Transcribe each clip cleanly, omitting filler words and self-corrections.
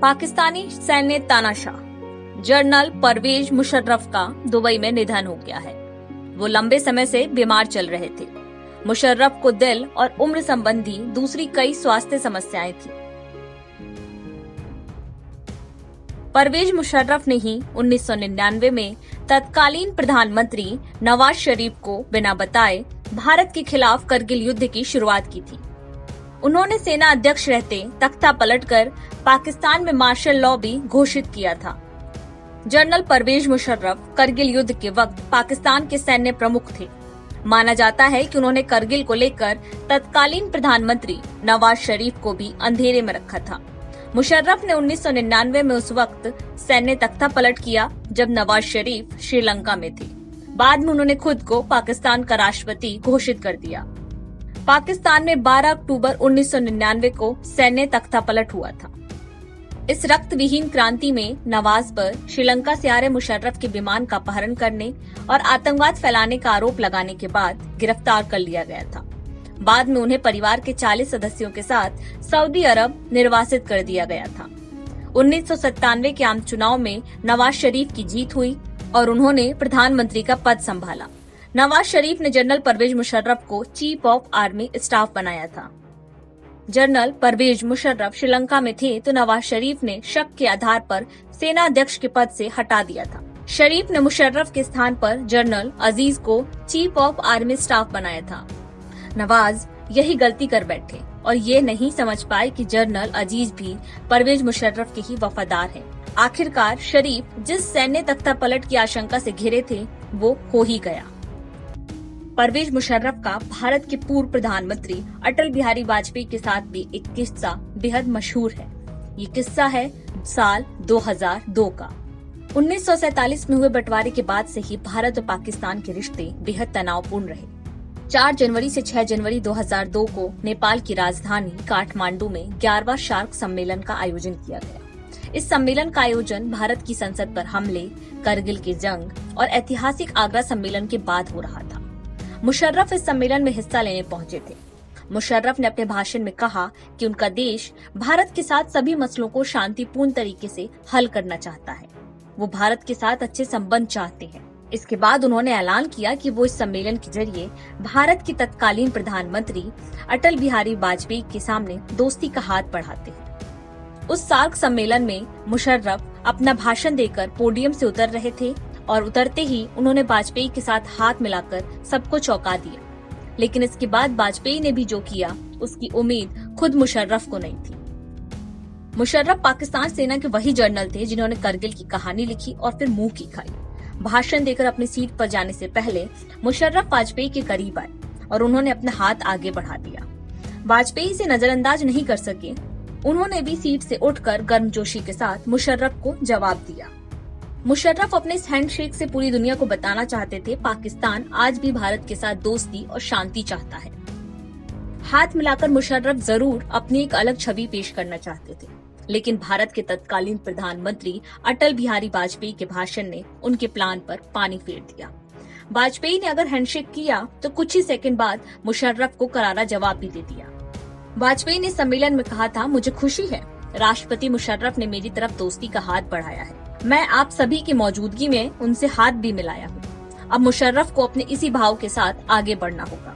पाकिस्तानी सैन्य तानाशाह जनरल परवेज मुशर्रफ का दुबई में निधन हो गया है। वो लंबे समय से बीमार चल रहे थे। मुशर्रफ को दिल और उम्र संबंधी दूसरी कई स्वास्थ्य समस्याएं थी। परवेज मुशर्रफ ने ही 1999 में तत्कालीन प्रधानमंत्री नवाज शरीफ को बिना बताए भारत के खिलाफ करगिल युद्ध की शुरुआत की थी। उन्होंने सेना अध्यक्ष रहते तख्ता पलटकर पाकिस्तान में मार्शल लॉ भी घोषित किया था। जनरल परवेज मुशर्रफ करगिल युद्ध के वक्त पाकिस्तान के सैन्य प्रमुख थे। माना जाता है कि उन्होंने करगिल को लेकर तत्कालीन प्रधानमंत्री नवाज शरीफ को भी अंधेरे में रखा था। मुशर्रफ ने 1999 में उस वक्त सैन्य तख्ता पलट किया जब नवाज शरीफ श्रीलंका में थे। बाद में उन्होंने खुद को पाकिस्तान का राष्ट्रपति घोषित कर दिया। पाकिस्तान में 12 अक्टूबर 1999 को सैन्य तख्ता पलट हुआ था। इस रक्त विहीन क्रांति में नवाज पर श्रीलंका से आ रहे मुशर्रफ के विमान का अपहरण करने और आतंकवाद फैलाने का आरोप लगाने के बाद गिरफ्तार कर लिया गया था। बाद में उन्हें परिवार के 40 सदस्यों के साथ सऊदी अरब निर्वासित कर दिया गया था। 1997 के आम चुनाव में नवाज शरीफ की जीत हुई और उन्होंने प्रधानमंत्री का पद संभाला। नवाज शरीफ ने जनरल परवेज मुशर्रफ को चीफ ऑफ आर्मी स्टाफ बनाया था। जनरल परवेज मुशर्रफ श्रीलंका में थे तो नवाज शरीफ ने शक के आधार पर सेना अध्यक्ष के पद से हटा दिया था। शरीफ ने मुशर्रफ के स्थान पर जनरल अजीज को चीफ ऑफ आर्मी स्टाफ बनाया था। नवाज यही गलती कर बैठे और ये नहीं समझ पाए कि जनरल अजीज भी परवेज मुशर्रफ के ही वफादार हैं। आखिरकार शरीफ जिस सैन्य तख्ता पलट की आशंका से घिरे थे वो हो ही गया। परवेज मुशर्रफ का भारत के पूर्व प्रधानमंत्री अटल बिहारी वाजपेयी के साथ भी एक किस्सा बेहद मशहूर है। ये किस्सा है साल 2002 का। 1947 में हुए बंटवारे के बाद से ही भारत और पाकिस्तान के रिश्ते बेहद तनावपूर्ण रहे। 4 जनवरी से 6 जनवरी 2002 को नेपाल की राजधानी काठमांडू में 11वां शार्क सम्मेलन का आयोजन किया गया। इस सम्मेलन का आयोजन भारत की संसद पर हमले, करगिल की जंग और ऐतिहासिक आगरा सम्मेलन के बाद हो रहा था। मुशर्रफ इस सम्मेलन में हिस्सा लेने पहुंचे थे। मुशर्रफ ने अपने भाषण में कहा कि उनका देश भारत के साथ सभी मसलों को शांतिपूर्ण तरीके से हल करना चाहता है। वो भारत के साथ अच्छे संबंध चाहते हैं। इसके बाद उन्होंने ऐलान किया कि वो इस सम्मेलन के जरिए भारत के तत्कालीन प्रधानमंत्री अटल बिहारी वाजपेयी के सामने दोस्ती का हाथ बढ़ाते हैं। उस सार्क सम्मेलन में मुशर्रफ अपना भाषण देकर पोडियम से उतर रहे थे और उतरते ही उन्होंने वाजपेयी के साथ हाथ मिलाकर सबको चौंका दिया। लेकिन इसके बाद वाजपेयी ने भी जो किया उसकी उम्मीद खुद मुशर्रफ को नहीं थी। मुशर्रफ पाकिस्तान सेना के वही जनरल थे जिन्होंने करगिल की कहानी लिखी और फिर मुंह की खाई। भाषण देकर अपनी सीट पर जाने से पहले मुशर्रफ वाजपेयी के करीब आए और उन्होंने अपना हाथ आगे बढ़ा दिया। वाजपेयी से नजरअंदाज नहीं कर सके। उन्होंने भी सीट से उठकर गर्मजोशी के साथ मुशर्रफ को जवाब दिया। मुशर्रफ अपने इस हैंडशेक से पूरी दुनिया को बताना चाहते थे पाकिस्तान आज भी भारत के साथ दोस्ती और शांति चाहता है। हाथ मिलाकर मुशर्रफ जरूर अपनी एक अलग छवि पेश करना चाहते थे, लेकिन भारत के तत्कालीन प्रधानमंत्री अटल बिहारी वाजपेयी के भाषण ने उनके प्लान पर पानी फेर दिया। वाजपेयी ने अगर हैंडशेक किया तो कुछ ही सेकंड बाद मुशर्रफ को करारा जवाब भी दे दिया। वाजपेयी ने सम्मेलन में कहा था, मुझे खुशी है राष्ट्रपति मुशर्रफ ने मेरी तरफ दोस्ती का हाथ बढ़ाया है। मैं आप सभी की मौजूदगी में उनसे हाथ भी मिलाया हूँ। अब मुशर्रफ को अपने इसी भाव के साथ आगे बढ़ना होगा।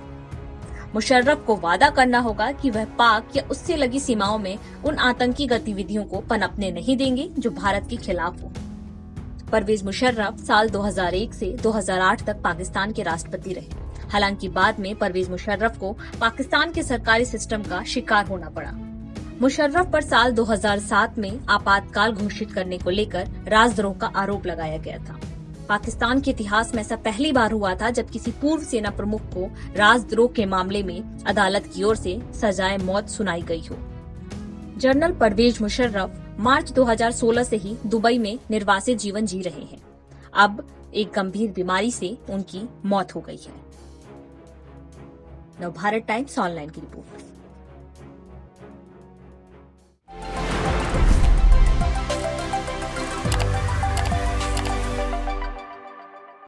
मुशर्रफ को वादा करना होगा कि वह पाक या उससे लगी सीमाओं में उन आतंकी गतिविधियों को पनपने नहीं देंगे जो भारत के खिलाफ हो। परवेज मुशर्रफ साल 2001 से 2008 तक पाकिस्तान के राष्ट्रपति रहे। हालांकि बाद में परवेज मुशर्रफ को पाकिस्तान के सरकारी सिस्टम का शिकार होना पड़ा। मुशर्रफ पर साल 2007 में आपातकाल घोषित करने को लेकर राजद्रोह का आरोप लगाया गया था। पाकिस्तान के इतिहास में ऐसा पहली बार हुआ था जब किसी पूर्व सेना प्रमुख को राजद्रोह के मामले में अदालत की ओर से सजाए मौत सुनाई गई हो। जनरल परवेज मुशर्रफ मार्च 2016 से ही दुबई में निर्वासित जीवन जी रहे हैं। अब एक गंभीर बीमारी से उनकी मौत हो गई है। नवभारत टाइम्स ऑनलाइन की रिपोर्ट।